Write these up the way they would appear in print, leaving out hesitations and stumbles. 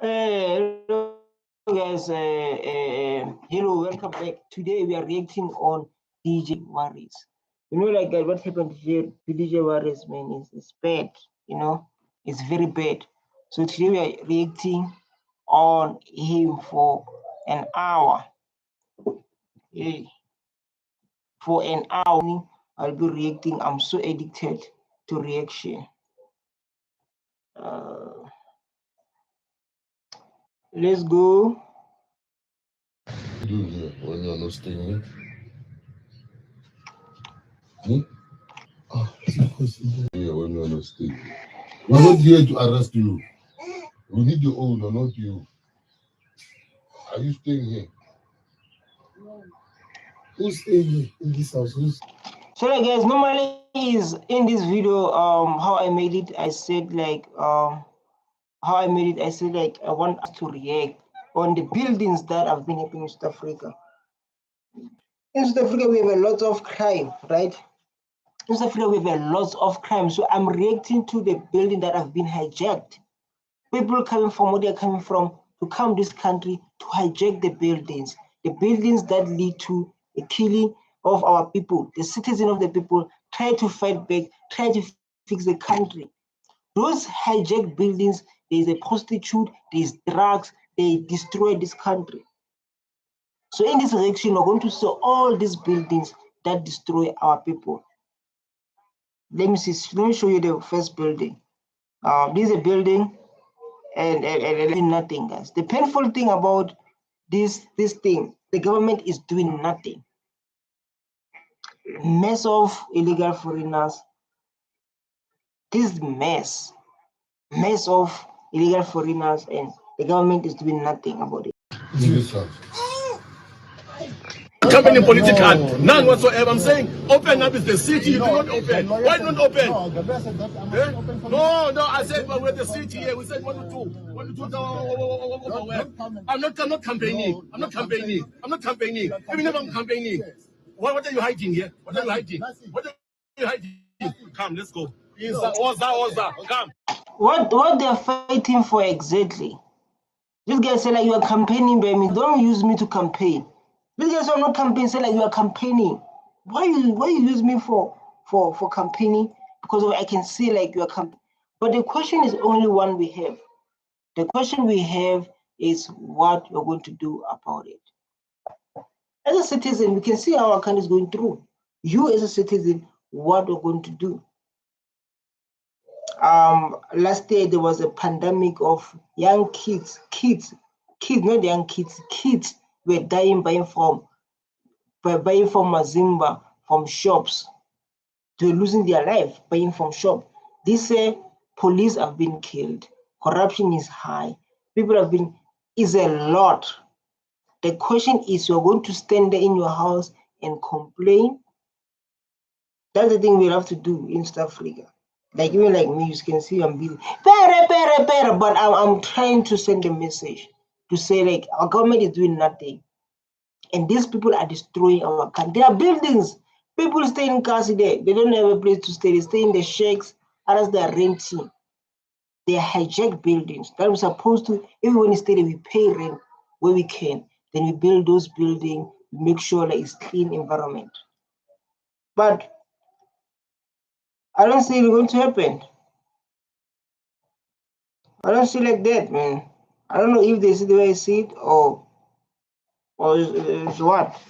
Hello guys, hello, welcome back. Today we are reacting on DJ Warras. You know, like what happened here to DJ Warras, man, is bad. You know, it's very bad. So today we are reacting on him for an hour. Hey, for an hour, I'll be reacting. I'm so addicted to reaction. Let's go. Do here when you're not staying here? Yeah, when you're not staying. We're not here to arrest you. We need your owner, not you. Are you staying here? Who's staying here in this house? So like guys, normally is in this video, how I made it, I said like I want us to react on the buildings that have been happening in South Africa. In South Africa, we have a lot of crime, right? In South Africa, we have a lot of crime. So I'm reacting to the building that have been hijacked. People coming from where they're coming from to come this country to hijack the buildings that lead to the killing of our people, the citizens of the people, try to fight back, try to fix the country. Those hijacked buildings, there's a prostitute, there's drugs, they destroy this country. So in this reaction, we're going to see all these buildings that destroy our people. Let me show you the first building. This is a building and nothing, guys. The painful thing about this thing, the government is doing nothing. Mess of illegal foreigners. This mess of illegal foreigners, and the government is doing nothing about it. Company political, none whatsoever. I'm saying open up is the city. You do not open. Why not open? No, I said but we're the city here. We said 1 to 2. I'm not campaigning. I'm not campaigning. Even if I'm campaigning, what are you hiding here? What are you hiding? Come, let's go. Oza, come. What they're fighting for exactly? This guy say like you are campaigning by me. Don't use me to campaign. These guys are not campaigning. Say like you are campaigning. Why you use me for campaigning? Because I can see like you are campaigning. But the question is only one we have. The question we have is what you're going to do about it. As a citizen, we can see how our country is going through. You as a citizen, what you're going to do. Last year there was a pandemic of young kids, not young kids were dying buying from Mazimba, from shops. They were losing their life buying from shop. This police have been killed. Corruption is high. People have been, is a lot. The question is, you're going to stand there in your house and complain? That's the thing we have to do in South Africa. Like even like me, you can see I'm busy. But I'm trying to send a message to say like our government is doing nothing. And these people are destroying our country. There are buildings. People stay in Kasi there. They don't have a place to stay. They stay in the shacks, others they are renting. They are hijacked buildings. That we're supposed to, everyone is staying, we pay rent where we can. Then we build those buildings, make sure that it's clean environment. But I don't see it going to happen. I don't see like that, man. I don't know if they see the way I see it or is what.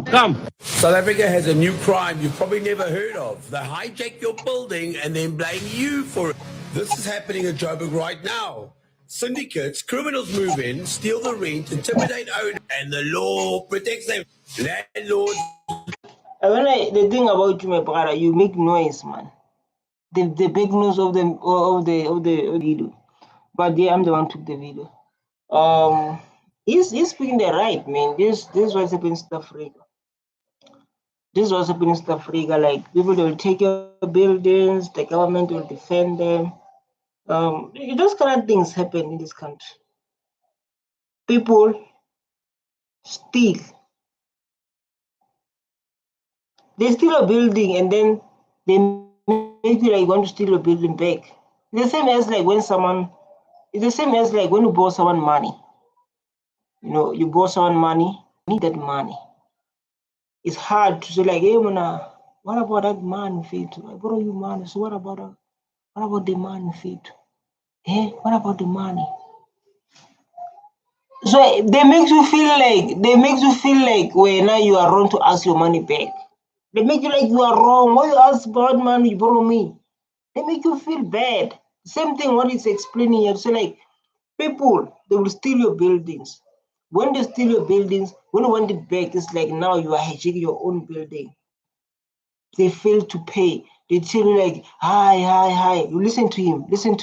Come. South Africa has a new crime you've probably never heard of. They hijack your building and then blame you for it. This is happening in Joburg right now. Syndicates, criminals move in, steal the rent, intimidate owners, and the law protects them. Landlords. The thing about you, my brother, you make noise, man. The big news of the video. But yeah, I'm the one who took the video. He's speaking the right, man. This was happening in South Africa. This was happening in South Africa. Like people will take your buildings, the government will defend them. Those kind of things happen in this country. People steal. They steal a building and then they make you like want to steal a building back. The same as like when someone It's the same as like when you borrow someone money. You know, you borrow someone money, need that money. It's hard to say like, hey, Mona, what about that man fit? I borrow you money. So what about the man fit? Hey, what about the money? So they make you feel like when now you are wrong to ask your money back. They make you like you are wrong. Why you ask about money, you borrow me? They make you feel bad. Same thing what it's explaining here. So like people, they will steal your buildings. When they steal your buildings, when you want it back, it's like now you are hijacking your own building. They fail to pay. They tell you like, hi. You listen to him. Listen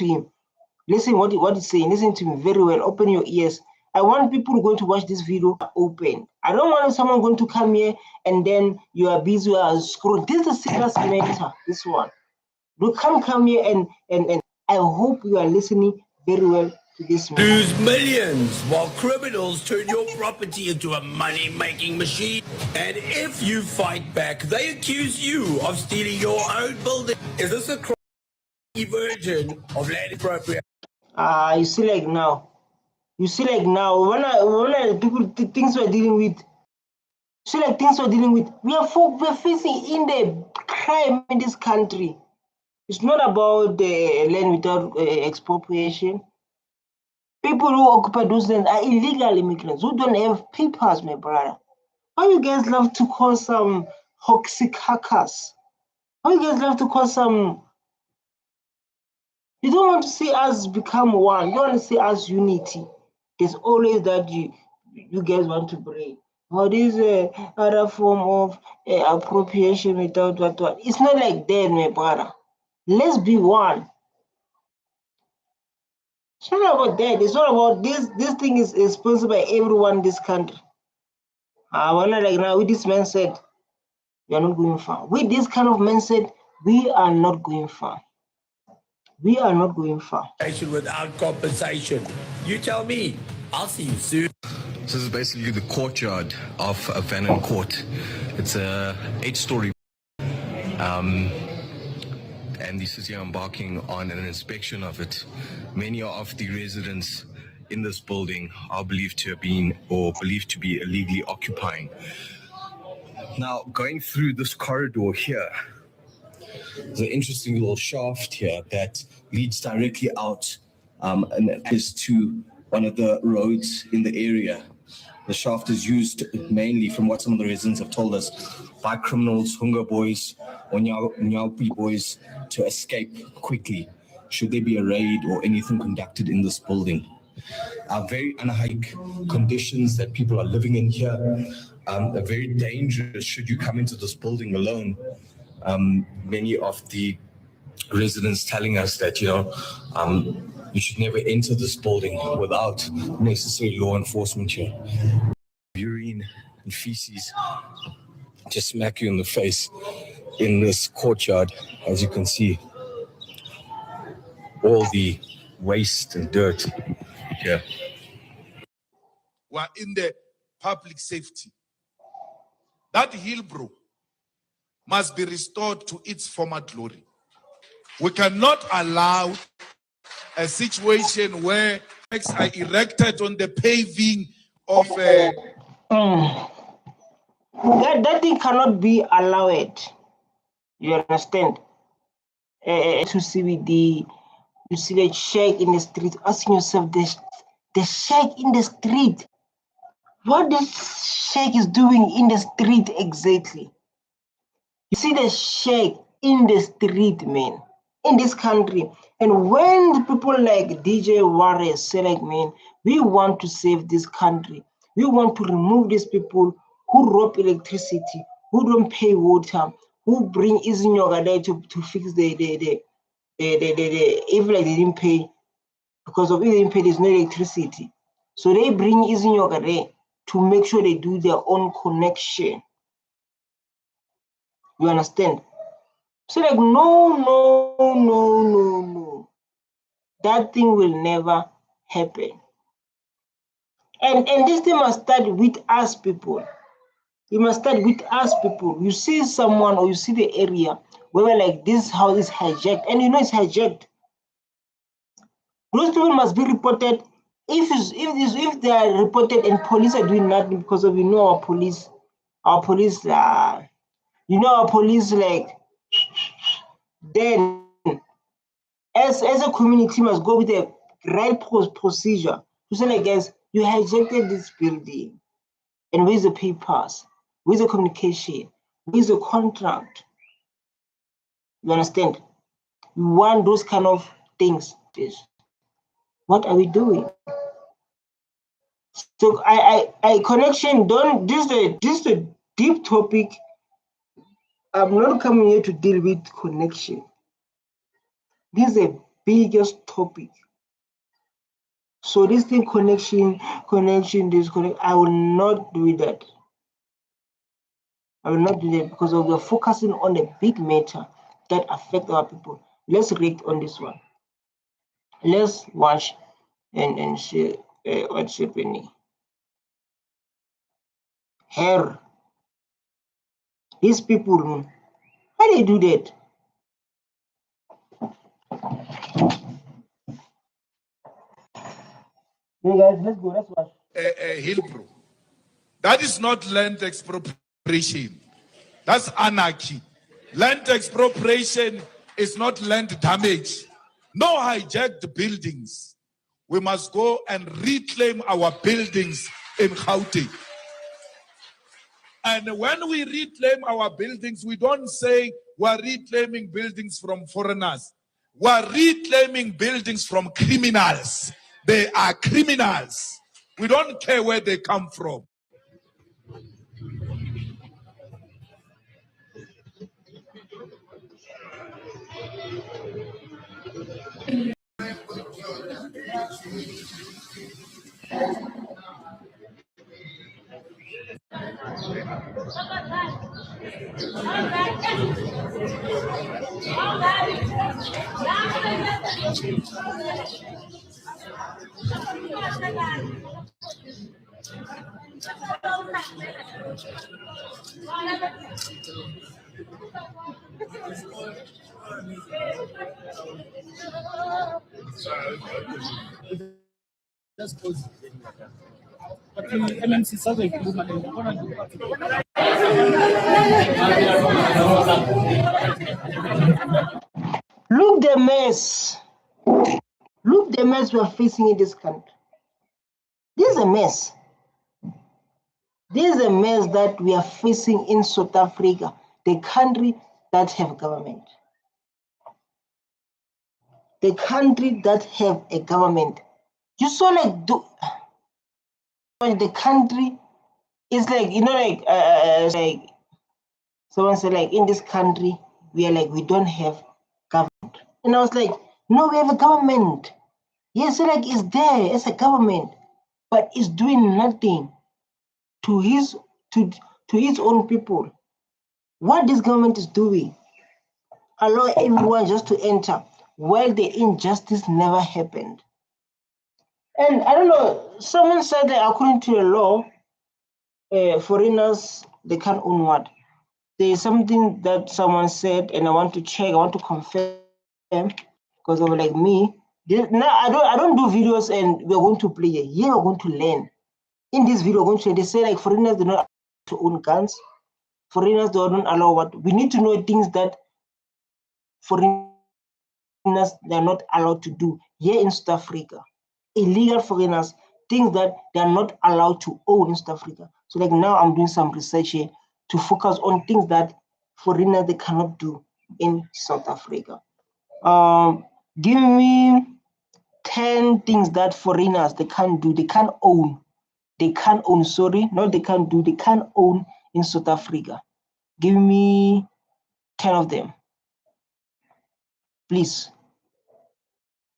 what he's saying. Listen to him very well. Open your ears. I want people going to watch this video open. I don't want someone going to come here and then you are busy scrolling. This is a serious matter, this one. You can't come here and I hope you are listening very well to this man. Lose millions while criminals turn your property into a money-making machine. And if you fight back, they accuse you of stealing your own building. Is this a version of land appropriation? You see like now when people things we're dealing with. So like things we're dealing with, we're facing in the crime in this country. It's not about the land without expropriation. People who occupy those lands are illegal immigrants who don't have papers, my brother. Why you guys love to call some toxic hackers? Why you guys love to call some? You don't want to see us become one. You don't want to see us unity. There's always that you guys want to bring. Or this other form of appropriation without what. It's not like that, my brother. Let's be one. It's not about that. It's not about this. This thing is sponsored by everyone in this country. We're not like now with this mindset, we are not going far. With this kind of mindset, we are not going far. We are not going far. Without compensation. You tell me. I'll see you soon. This is basically the courtyard of Vannon Court. It's a 8-story. And this is here embarking on an inspection of it. Many of the residents in this building are believed to have been or believed to be illegally occupying. Now, going through this corridor here, there's an interesting little shaft here that leads directly out and is to one of the roads in the area. The shaft is used mainly, from what some of the residents have told us, by criminals, hunger boys, or Nyaupi boys to escape quickly should there be a raid or anything conducted in this building. Very unhike conditions that people are living in here, are very dangerous should you come into this building alone. Many of the residents telling us that, you should never enter this building without necessary law enforcement here. Urine and feces just smack you in the face in this courtyard, as you can see. All the waste and dirt here. We're in the public safety. That Hillbrook must be restored to its former glory. We cannot allow a situation where flags are erected on the paving of that thing cannot be allowed. You understand? To CBD, you see the shack in the street, asking yourself, the shack in the street, what this shack is doing in the street exactly? You see the shack in the street, man, in this country. And when people like DJ Warras say like, man, we want to save this country, we want to remove these people who rob electricity, who don't pay water, who bring Izinyoga there to fix the if like they didn't pay, because of it they didn't pay, there's no electricity. So they bring Izinyoga there to make sure they do their own connection. You understand? So like, no. That thing will never happen. And this thing must start with us people. It must start with us people. You see someone or you see the area where like this house is hijacked, and you know it's hijacked. Those people must be reported. If they are reported and police are doing nothing, because of our police, like, then as a community must go with the right procedure to say, like, guys, you hijacked this building, and where's the papers, where's the communication, where's the contract? You understand? You want those kind of things. What are we doing? So I connection, don't, this is a deep topic. I'm not coming here to deal with connection. This is the biggest topic. So this thing, connection, disconnect, I will not do that. I will not do that because we are focusing on a big matter that affect our people. Let's react on this one. Let's watch and see what's happening. Here, these people, how they do that? Hey guys, let's go. Let's watch. Hillbrook. That is not land expropriation. That's anarchy. Land expropriation is not land damage. No hijacked buildings. We must go and reclaim our buildings in Gauteng. And when we reclaim our buildings, we don't say we're reclaiming buildings from foreigners. We're reclaiming buildings from criminals. They are criminals. We don't care where they come from. Look the mess. Look the mess we are facing in this country. This is a mess. This is a mess that we are facing in South Africa, the country that have government. The country that have a government. You saw, like, the country is like, like someone said, like, in this country, we are like, we don't have government. And I was like, no, we have a government. Yes, so, like, it's there as a government, but it's doing nothing to his own people. What this government is doing, allow everyone just to enter while the injustice never happened. And I don't know, someone said that according to the law, foreigners, they can't own what? There's something that someone said, and I want to check, I want to confirm, because of, like, me. Now I don't do videos and we're going to play here. Here we're going to learn. In this video, we're going to learn. They say, like, foreigners do not to own guns. Foreigners do not allow what? We need to know things that foreigners, they're not allowed to do here in South Africa. Illegal foreigners, things that they're not allowed to own in South Africa. So, like, now I'm doing some research here to focus on things that foreigners, they cannot do in South Africa. Give me 10 things that foreigners, they can't do, they can't own. They can't own, sorry, no, they can't do, they can't own in South Africa. Give me 10 of them, please.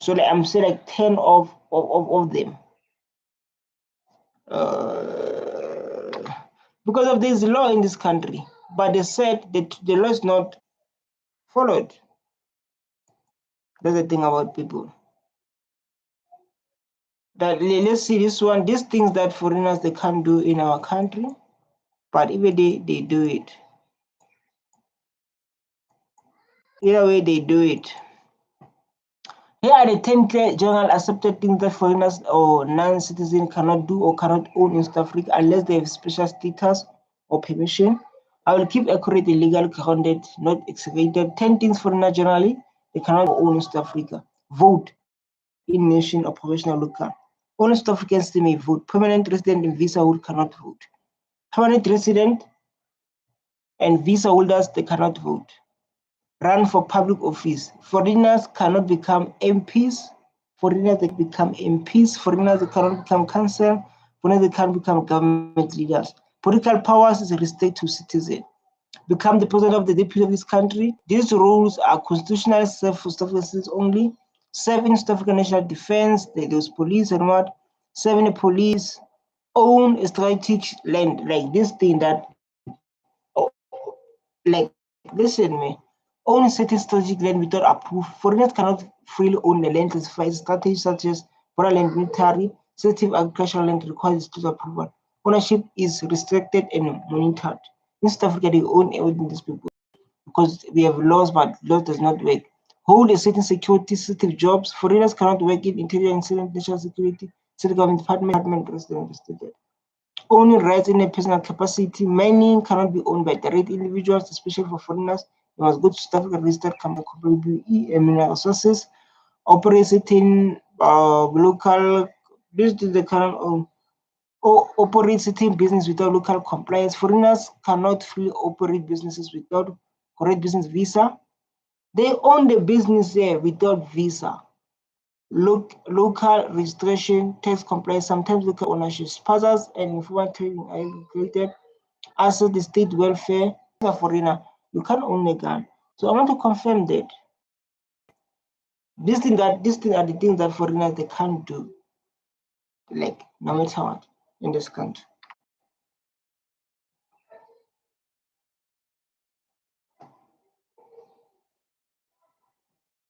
So, like, I'm saying, like, 10 of them. Because of this law in this country, but they said that the law is not followed. That's the thing about people. That, let's see this one, these things that foreigners, they can't do in our country, but even they do it. Either way, they do it. Here are the 10 general accepted things that foreigners or non-citizens cannot do or cannot own in South Africa unless they have special status or permission. I will keep accurate and legal grounded, not exaggerated. 10 things foreigners generally they cannot own in South Africa. Vote in nation or professional local. Only South Africans may vote. Permanent resident and visa holder cannot vote. Permanent resident and visa holders they cannot vote. Run for public office. Foreigners cannot become MPs. Foreigners they become MPs. Foreigners they cannot become council. Foreigners they can't become government leaders. Political powers is restricted to citizens. Become the president of the deputy of this country. These rules are constitutional, serve for South Africans only. Serve in South African national defense. There's police and what? Serve in the police. Own a strategic land like this thing that. Like, listen, me. Own certain strategic land without approval. Foreigners cannot freely own the land classified strategies such as border land, military, sensitive agricultural land requires state approval. Ownership is restricted and monitored. In South Africa, they own everything these people because we have laws, but laws does not work. Hold a certain security, sensitive jobs. Foreigners cannot work in interior and national security, state government department, resident restricted. Owning rights in a personal capacity. Mining cannot be owned by direct individuals, especially for foreigners. You must go to South African registered company and mineral resources. Operating local business they cannot own. Or operating business without local compliance. Foreigners cannot freely operate businesses without correct business visa. They own the business there without visa. Local registration, tax compliance, sometimes local ownership, sponsors and informal trading are regulated. Assets, the state welfare, as a foreigner, you can't own a gun. So I want to confirm that these things are the things that foreigners they can't do, like no matter what in this country.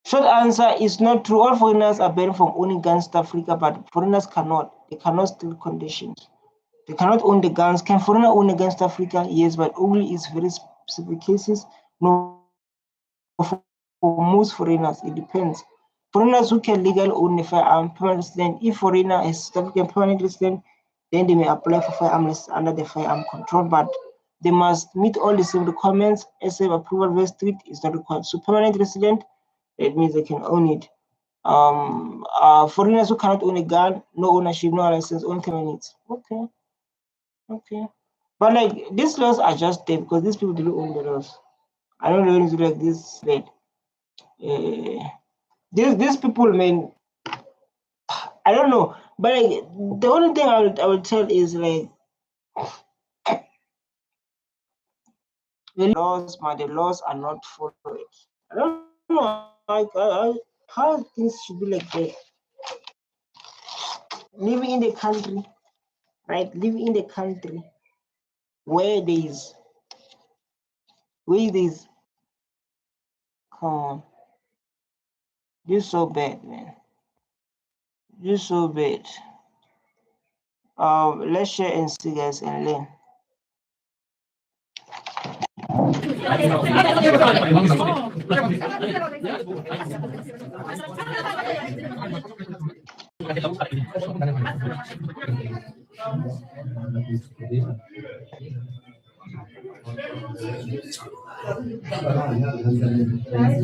Short answer is not true. All foreigners are banned from owning guns in Africa, but foreigners cannot. They cannot steal conditions. They cannot own the guns. Can foreigner own against Africa? Yes, but only in very specific cases. No, for most foreigners, it depends. Foreigners who can legally own a firearm, permanent resident. If foreigner is South African permanent resident, then they may apply for firearms under the firearm control, but they must meet all the same requirements. SF approval very strict is not required. So permanent resident, it means they can own it. Foreigners who cannot own a gun, no ownership, no license, only 10 minutes. Okay. But like these laws are just there because these people don't own the laws. I don't know anything like this. Like these people, man. I don't know. But like the only thing I would tell is like the laws are not followed. I don't know how things should be like that. Living in the country, right? Living in the country where there's come on. You're so bad, man. You're so bad. Let's share and see guys and learn.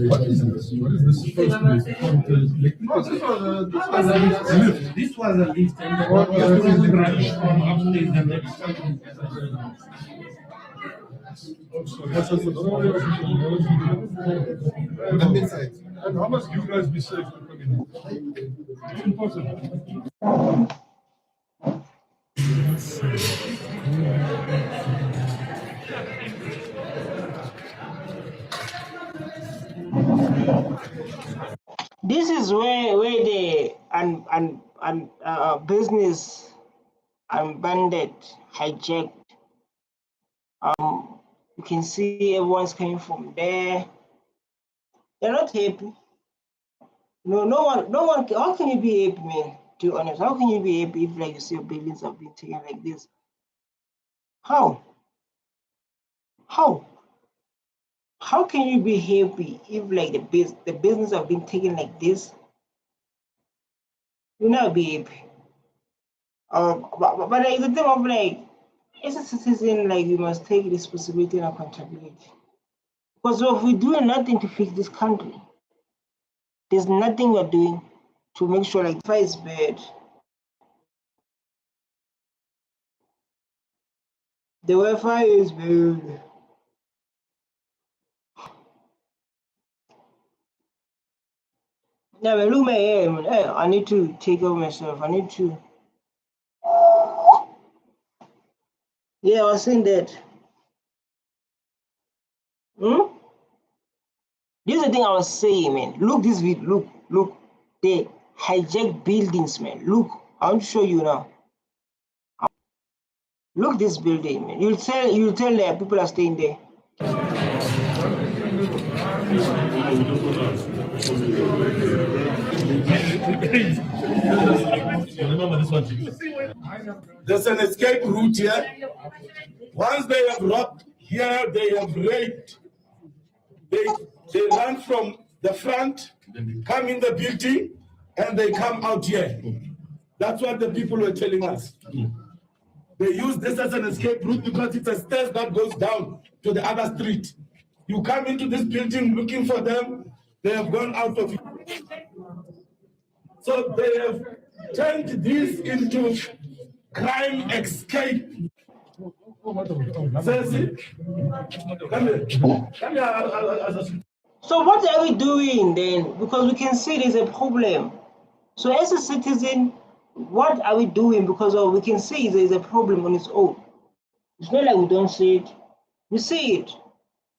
What is this? What is this supposed to be? No, this was a lift. And what was the branch from upstairs and next? And how must you guys be safe to come in? It's impossible. This is where the business unbanded, hijacked. You can see everyone's coming from there. They're not happy. No one. How can you be happy, man? To be honest, how can you be happy if like you see your buildings have been taken like this? How? How can you be happy if like the business have been taken like this? you'll never be happy. But like the thing of like, as a citizen, like we must take responsibility and accountability. Because if we're doing nothing to fix this country, there's nothing we're doing to make sure like fire is bad. The Wi-Fi is bad. Now man, look my hair, man. Hey, I need to take over myself. I need to. Yeah, I was saying that. This is the thing I was saying, man. Look this video. Look. They hijack buildings, man. Look, I want to show you now. Look this building, man. You'll tell that people are staying there. There's an escape route here. Once they have robbed here, they have raped. They run from the front, come in the building, and they come out here. That's what the people were telling us. They use this as an escape route because it's a stairs that goes down to the other street. You come into this building looking for them, they have gone out of it. So they have turned this into crime escape. So what are we doing then? Because we can see there's a problem. So as a citizen, what are we doing? Because we can see there's a problem on its own. It's not like we don't see it. We see it.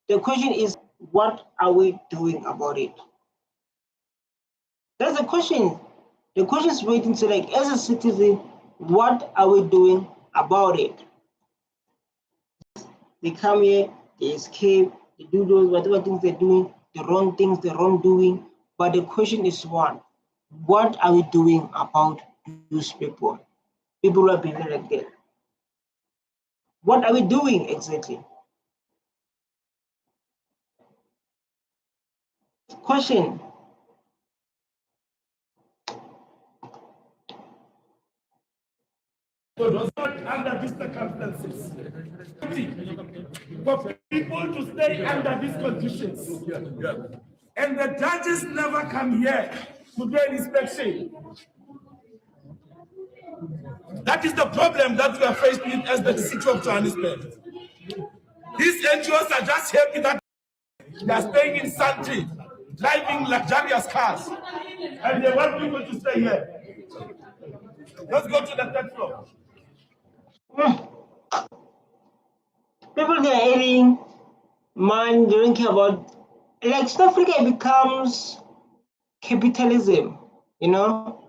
The question is, what are we doing about it? That's the question. The question is waiting to like, as a citizen, what are we doing about it? They come here, they escape, they do those whatever things they're doing, the wrong things, the wrongdoing. But the question is one, what are we doing about those people? People who are behaving like that. What are we doing exactly? Question. So it was not under these circumstances. For people to stay under these conditions. And the judges never come here to do an inspection. That is the problem that we are faced with as the city of Johannesburg. These NGOs are just happy that they are staying in Santry, driving luxurious cars, and they want people to stay here. Let's go to the third floor. People get eating, man, they don't care about, like South Africa becomes capitalism, you know?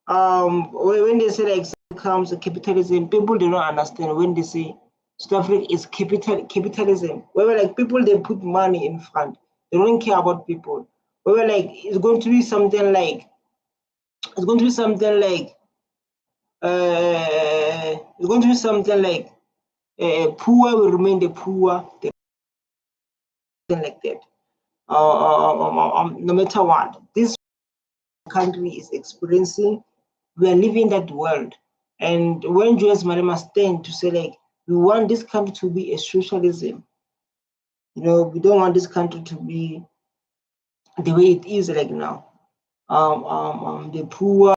When they say like becomes capitalism, people do not understand when they say South Africa is capitalism. Where like people they put money in front, they don't care about people. Where like it's going to be something like poor will remain the poor, like that. No matter what this country is experiencing, we are living that world. And when Julius Malema stand to say like we want this country to be a socialism, you know, we don't want this country to be the way it is like now. The poor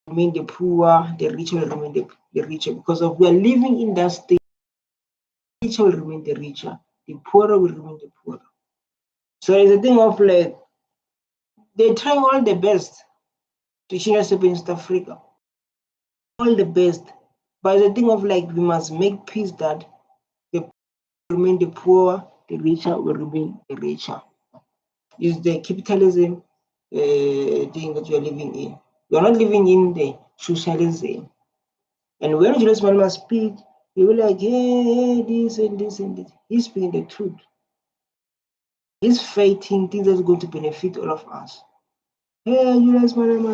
remain the poor, the richer will remain the richer, because of we are living in that state. The richer will remain the richer, the poorer will remain the poorer. So it's a thing of like they're trying all the best to change us in South Africa, all the best, but it's a thing of like we must make peace that the poor will remain the poor, the richer will remain the richer. Is the capitalism thing that we are living in. We are not living in the socialism. And when Julius Malema speak, he will like, hey, this and this and this. He's speaking the truth. He's fighting things that's going to benefit all of us. Hey, Julius Malema,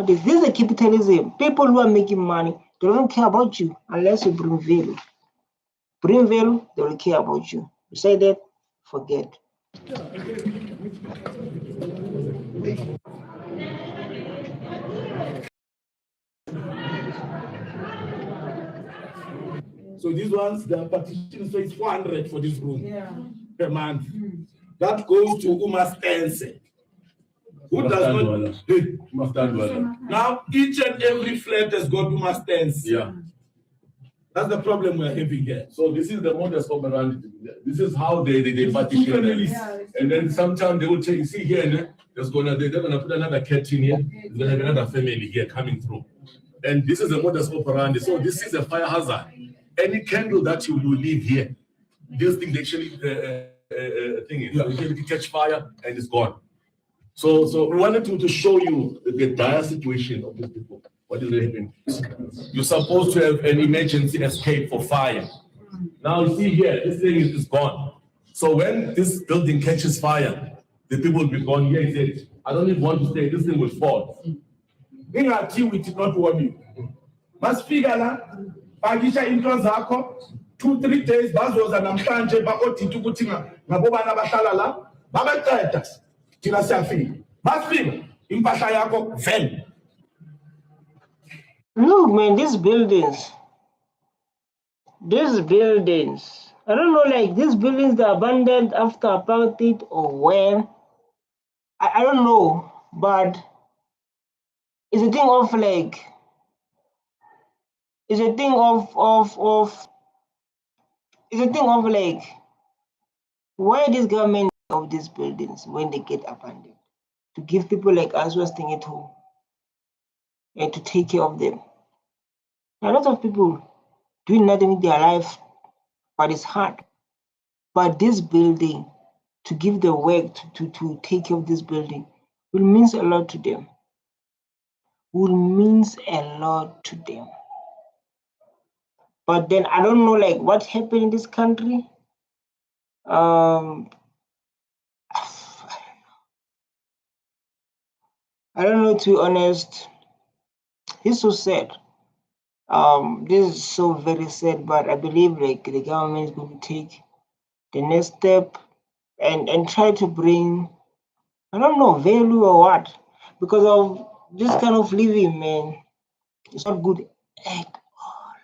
this is a capitalism. People who are making money, they don't care about you unless you bring value. Bring value, they will care about you. You say that, forget. So these ones, the partition says 400 for this room per month. That goes to Uma Stance. Who does not? Now, each and every flat has got Uma Stance. Yeah. That's the problem we're having here. So this is the modus operandi. This is how they partition it. And then sometimes they will take, you see here, and they're gonna put another cat in here. There's gonna be another family here coming through. And this is the modus operandi. So this is a fire hazard. Any candle that you leave here, this thing they actually you catch fire and it's gone. So we wanted to show you the dire situation of these people. What is happening? You're supposed to have an emergency escape for fire. Now you see here, this thing is gone. So when this building catches fire, the people will be gone. Here he said, I don't even want to stay, this thing will fall. In our team, we did not warn you. Must figure out, Pagisha influence 2-3 days, bazoza namhlanje bakothi ukuthi ngabobana bahlala la, babaqeda thina siyafika. Masifika impahla yakho vele. Look, man, these buildings, I don't know, like these buildings that abandoned after apartheid or when, I don't know, but it's a thing of like, it's a thing of like, why this government of these buildings when they get abandoned to give people like us who are staying at home and to take care of them. A lot of people doing nothing with their life, but it's hard. But this building, to give the work to take care of this building, will mean a lot to them. But then I don't know like what happened in this country. I don't know, to be honest. It's so sad. This is so very sad, but I believe like the government is going to take the next step and try to bring, I don't know, value or what, because of this kind of living, man. It's not good at all.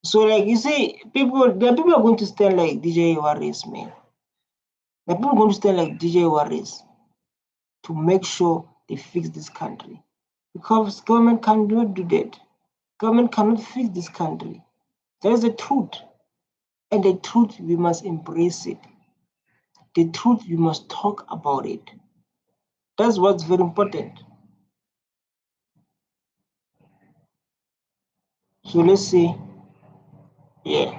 So like you see, there are people are going to stand like DJ Warras, man. There are people going to stand like DJ Warras to make sure they fix this country, because government cannot do that. Government cannot fix this country. That is the truth. And the truth, we must embrace it. The truth, we must talk about it. That's what's very important. So let's see. Yeah.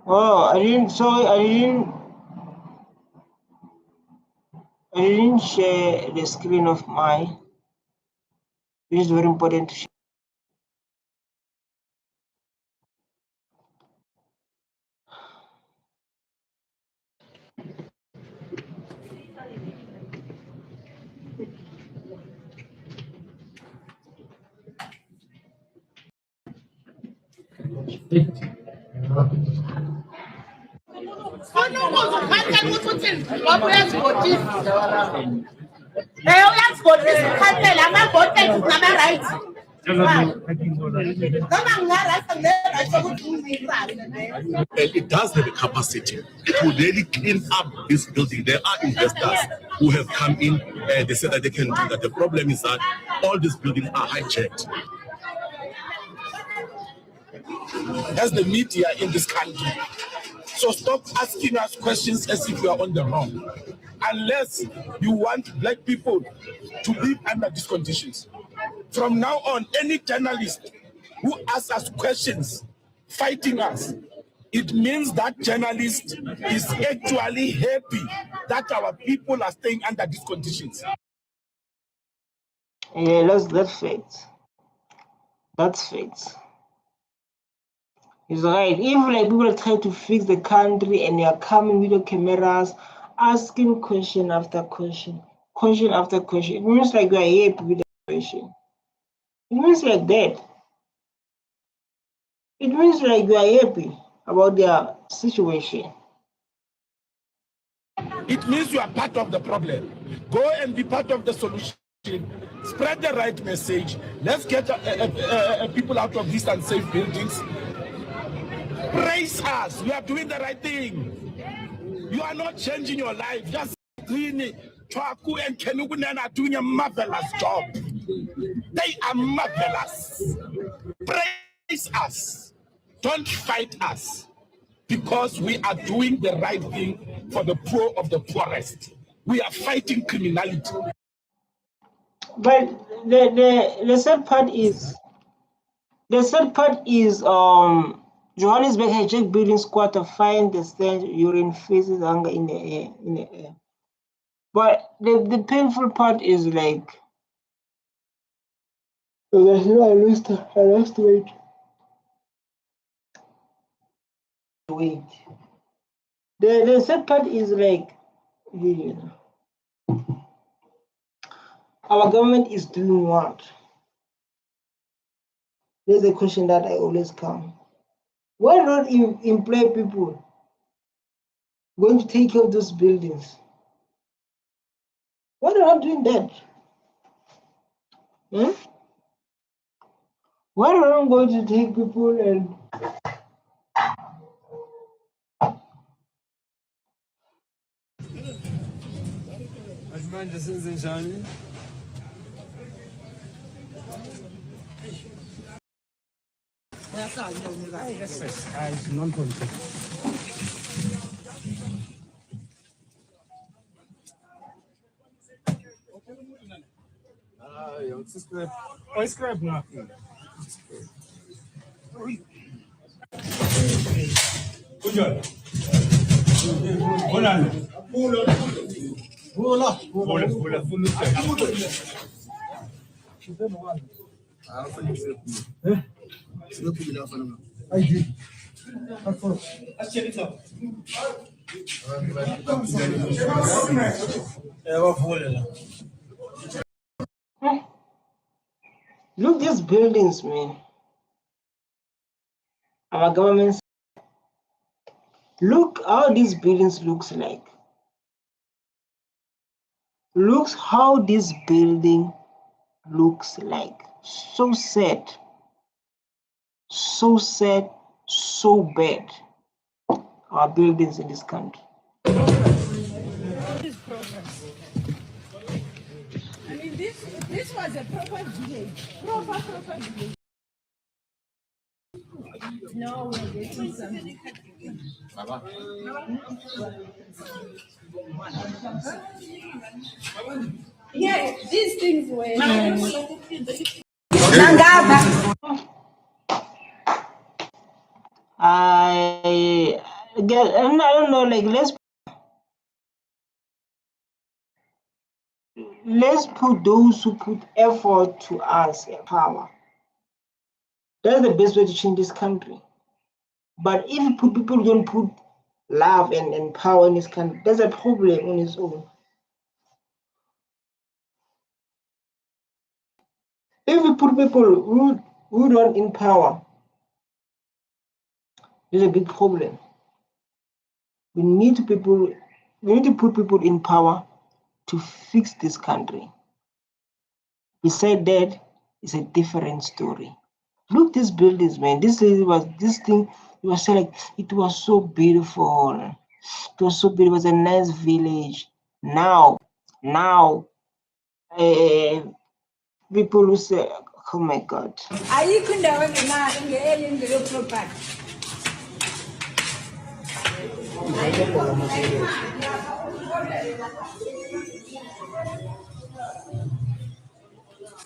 Oh, I didn't share the screen of mine. It is very important to share. It does have a capacity to really clean up this building. There are investors who have come in and they said that they can do that. The problem is that all these buildings are hijacked. That's the media in this country. So stop asking us questions as if we are on the wrong. Unless you want black people to live under these conditions. From now on, any journalist who asks us questions, fighting us, it means that journalist is actually happy that our people are staying under these conditions. Yeah, that's facts. That's facts. He's right. If like people try to fix the country and they are coming with the cameras, asking question after question after question, it means like we are happy with the question. It means like that. It means like we are happy about their situation. It means you are part of the problem. Go and be part of the solution. Spread the right message. Let's get people out of these unsafe buildings. Praise us. You are doing the right thing. You are not changing your life. Just Trini, Twaku, and Kenugunan are doing a marvelous job. They are marvelous. Praise us. Don't fight us. Because we are doing the right thing for the poor of the poorest. We are fighting criminality. But the sad part is Johannesburg hijacked building squad to find the stench, urine, feces, anger in the air. But the painful part is like I lost weight. The sad part is like our government is doing what? There's a question that I always come. Why not employ people going to take care of those buildings? Why are they not doing that? Why are they not going to take people and look these buildings, man. Our government. Look how these buildings looks like. Looks how this building looks like. So sad. So sad. So bad. Our buildings in this country. I mean, this was a proper village. Proper village. No, we're getting something. Yeah, these things were. I don't know, like let's put those who put effort to us in power. That's the best way to change this country. But if people don't put love and power in this country, there's a problem on its own. If we put people who don't in power, there's a big problem. We need to put people in power to fix this country. Beside that, it's a different story. Look these buildings, man. This thing was so like it was so beautiful. It was so beautiful. It was a nice village. Now people who say, oh my God.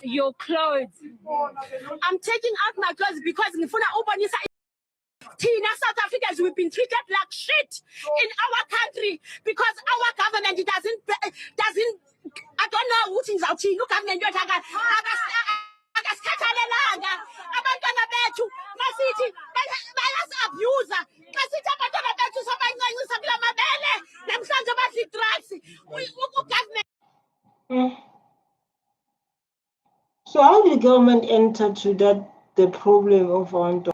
Your clothes. I'm taking out my clothes because South Africans, we've been treated like shit in our country because our government doesn't. I don't know who things out here. Look at me, abantwana bethu masithi bayasiabuser masithi abantwana bethu sabancancisa kula mabele namhlanje badla drugs government. So how did the government enter to the problem of our daughter?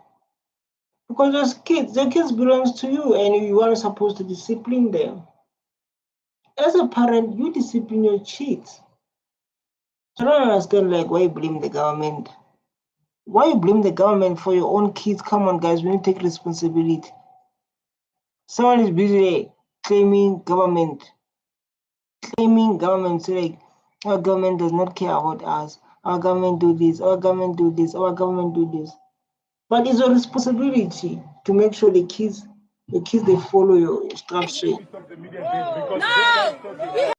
Because those kids, the kids belongs to you and you are supposed to discipline them. As a parent, you discipline your kids. I don't understand, like, why you blame the government. Why you blame the government for your own kids? Come on, guys, we need to take responsibility. Someone is busy claiming government, so like, our government does not care about us. Our government do this, our government do this, our government do this. But it's your responsibility to make sure the kids they follow your instruction. No!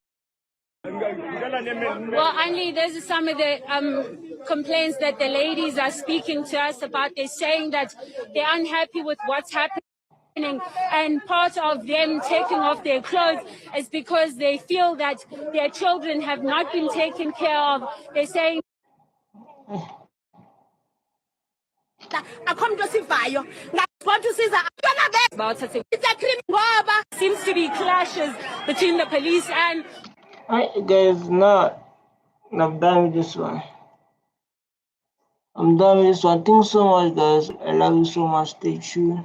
Well, only those are some of the complaints that the ladies are speaking to us about. They're saying that they're unhappy with what's happening, and part of them taking off their clothes is because they feel that their children have not been taken care of. They're saying seems to be clashes between the police and Alright, guys, now I'm done with this one. I'm done with this one. Thanks so much, guys. I love you so much. Stay tuned.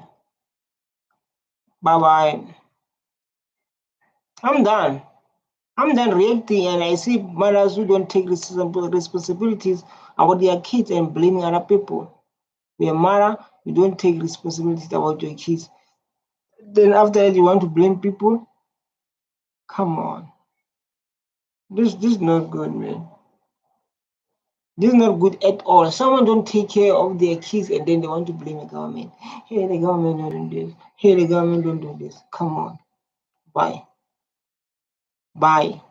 Bye bye. I'm done. I'm done reacting, and I see mothers who don't take responsibilities about their kids and blaming other people. You're a mother, you don't take responsibilities about your kids. Then after that, you want to blame people? Come on. This is not good, man. This is not good at all. Someone don't take care of their kids and then they want to blame the government. Hey, the government don't do this. Hey, the government don't do this. Come on. Bye. Bye.